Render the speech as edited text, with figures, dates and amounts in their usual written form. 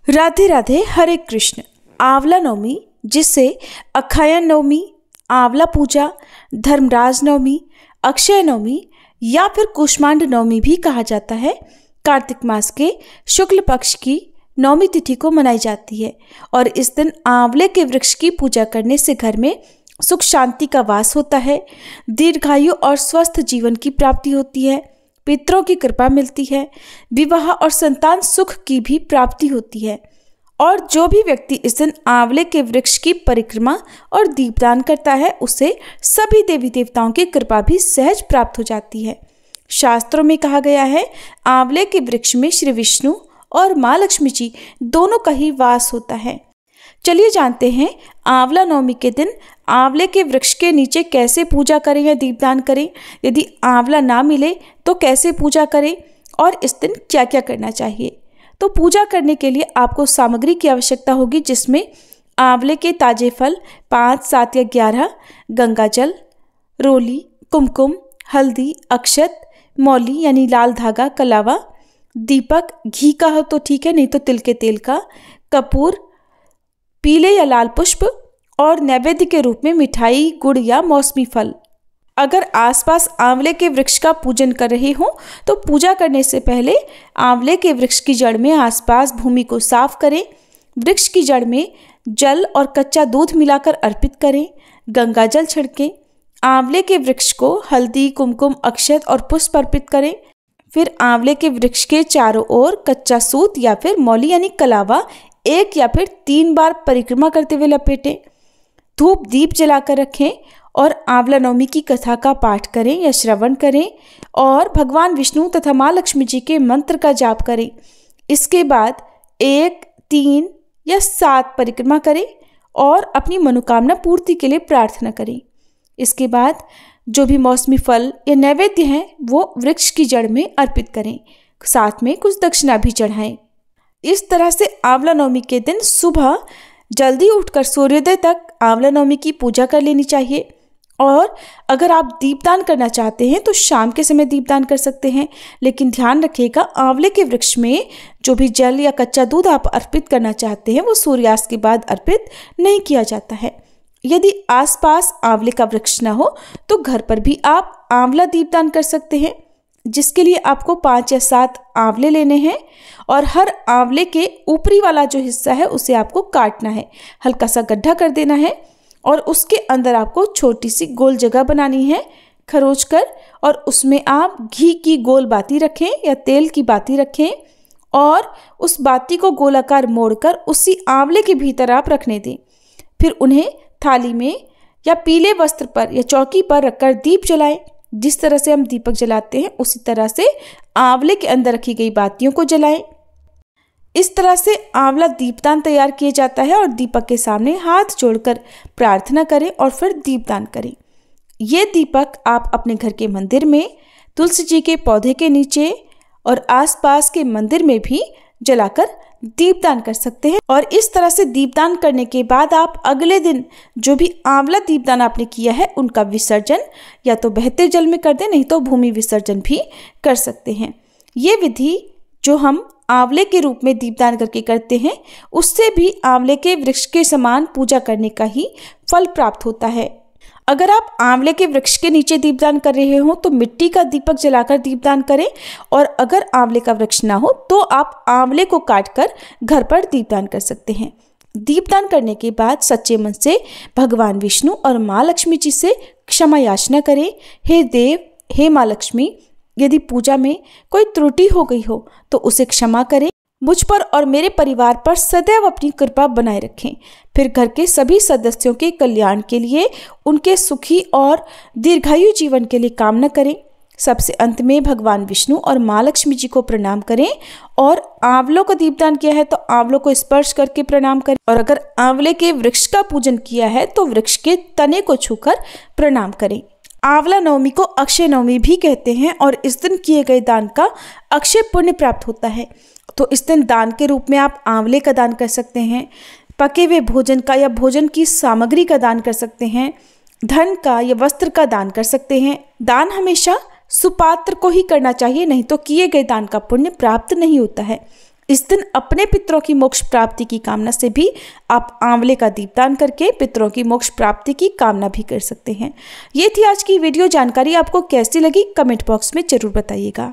राधे राधे, हरे कृष्ण। आंवला नवमी, जिसे अखायन नवमी, आंवला पूजा, धर्मराज नवमी, अक्षय नवमी या फिर कुष्मांड नवमी भी कहा जाता है, कार्तिक मास के शुक्ल पक्ष की नवमी तिथि को मनाई जाती है। और इस दिन आंवले के वृक्ष की पूजा करने से घर में सुख शांति का वास होता है, दीर्घायु और स्वस्थ जीवन की प्राप्ति होती है, पितरों की कृपा मिलती है, विवाह और संतान सुख की भी प्राप्ति होती है। और जो भी व्यक्ति इस दिन आंवले के वृक्ष की परिक्रमा और दीपदान करता है, उसे सभी देवी देवताओं की कृपा भी सहज प्राप्त हो जाती है। शास्त्रों में कहा गया है, आंवले के वृक्ष में श्री विष्णु और माँ लक्ष्मी जी दोनों का ही वास होता है। चलिए जानते हैं आंवला नवमी के दिन आंवले के वृक्ष के नीचे कैसे पूजा करें या दीपदान करें, यदि आंवला ना मिले तो कैसे पूजा करें और इस दिन क्या क्या करना चाहिए। तो पूजा करने के लिए आपको सामग्री की आवश्यकता होगी, जिसमें आंवले के ताजे फल 5, 7 या 11, गंगा जल, रोली, कुमकुम, हल्दी, अक्षत, मौली यानी लाल धागा, कलावा, दीपक, घी का हो तो ठीक है, नहीं तो तिल के तेल का, कपूर, पीले या लाल पुष्प और नैवेद्य के रूप में मिठाई, गुड़ या मौसमी फल। अगर आसपास आंवले के वृक्ष का पूजन कर रहे हो तो पूजा करने से पहले आंवले के वृक्ष की जड़ में आसपास भूमि को साफ करें, वृक्ष की जड़ में जल और कच्चा दूध मिलाकर अर्पित करें, गंगा जल छिड़कें, आंवले के वृक्ष को हल्दी, कुमकुम, अक्षत और पुष्प अर्पित करें। फिर आंवले के वृक्ष के चारों ओर कच्चा सूत या फिर मौली यानी कलावा 1 या फिर 3 बार परिक्रमा करते हुए लपेटें, धूप दीप जलाकर रखें और आंवला नवमी की कथा का पाठ करें या श्रवण करें और भगवान विष्णु तथा माँ लक्ष्मी जी के मंत्र का जाप करें। इसके बाद 1, 3 या 7 परिक्रमा करें और अपनी मनोकामना पूर्ति के लिए प्रार्थना करें। इसके बाद जो भी मौसमी फल या नैवेद्य हैं वो वृक्ष की जड़ में अर्पित करें, साथ में कुछ दक्षिणा भी चढ़ाएं। इस तरह से आंवला नवमी के दिन सुबह जल्दी उठकर सूर्योदय तक आंवला नवमी की पूजा कर लेनी चाहिए। और अगर आप दीपदान करना चाहते हैं तो शाम के समय दीपदान कर सकते हैं, लेकिन ध्यान रखिएगा आंवले के वृक्ष में जो भी जल या कच्चा दूध आप अर्पित करना चाहते हैं वो सूर्यास्त के बाद अर्पित नहीं किया जाता है। यदि आसपास आंवले का वृक्ष न हो तो घर पर भी आप आंवला दीपदान कर सकते हैं, जिसके लिए आपको 5 या 7 आंवले लेने हैं और हर आंवले के ऊपरी वाला जो हिस्सा है उसे आपको काटना है, हल्का सा गड्ढा कर देना है और उसके अंदर आपको छोटी सी गोल जगह बनानी है खरोच कर, और उसमें आप घी की गोल बाती रखें या तेल की बाती रखें और उस बाती को गोलाकार मोड़कर उसी आंवले के भीतर आप रखने दें। फिर उन्हें थाली में या पीले वस्त्र पर या चौकी पर रखकर दीप जलाएं। जिस तरह से हम दीपक जलाते हैं उसी तरह से आंवले के अंदर रखी गई बातियों को जलाएं। इस तरह से आंवला दीपदान तैयार किया जाता है और दीपक के सामने हाथ जोड़कर प्रार्थना करें और फिर दीपदान करें। ये दीपक आप अपने घर के मंदिर में, तुलसी जी के पौधे के नीचे और आसपास के मंदिर में भी जलाकर दीपदान कर सकते हैं। और इस तरह से दीपदान करने के बाद आप अगले दिन जो भी आंवला दीपदान आपने किया है उनका विसर्जन या तो बहते जल में कर दें, नहीं तो भूमि विसर्जन भी कर सकते हैं। ये विधि जो हम आंवले के रूप में दीपदान करके करते हैं उससे भी आंवले के वृक्ष के समान पूजा करने का ही फल प्राप्त होता है। अगर आप आंवले के वृक्ष के नीचे दीपदान कर रहे हो तो मिट्टी का दीपक जलाकर दीपदान करें, और अगर आंवले का वृक्ष ना हो तो आप आंवले को काटकर घर पर दीपदान कर सकते हैं। दीपदान करने के बाद सच्चे मन से भगवान विष्णु और माँ लक्ष्मी जी से क्षमा याचना करें। हे देव, हे माँ लक्ष्मी, यदि पूजा में कोई त्रुटि हो गई हो तो उसे क्षमा करें, मुझ पर और मेरे परिवार पर सदैव अपनी कृपा बनाए रखें। फिर घर के सभी सदस्यों के कल्याण के लिए, उनके सुखी और दीर्घायु जीवन के लिए कामना करें। सबसे अंत में भगवान विष्णु और माँ लक्ष्मी जी को प्रणाम करें, और आंवलों का दीपदान किया है तो आंवलों को स्पर्श करके प्रणाम करें, और अगर आंवले के वृक्ष का पूजन किया है तो वृक्ष के तने को छूकर प्रणाम करें। आंवला नवमी को अक्षय नवमी भी कहते हैं और इस दिन किए गए दान का अक्षय पुण्य प्राप्त होता है। तो इस दिन दान के रूप में आप आंवले का दान कर सकते हैं, पके हुए भोजन का या भोजन की सामग्री का दान कर सकते हैं, धन का या वस्त्र का दान कर सकते हैं। दान हमेशा सुपात्र को ही करना चाहिए, नहीं तो किए गए दान का पुण्य प्राप्त नहीं होता है। इस दिन अपने पितरों की मोक्ष प्राप्ति की कामना से भी आप आंवले का दीपदान करके पितरों की मोक्ष प्राप्ति की कामना भी कर सकते हैं। ये थी आज की वीडियो। जानकारी आपको कैसी लगी कमेंट बॉक्स में जरूर बताइएगा।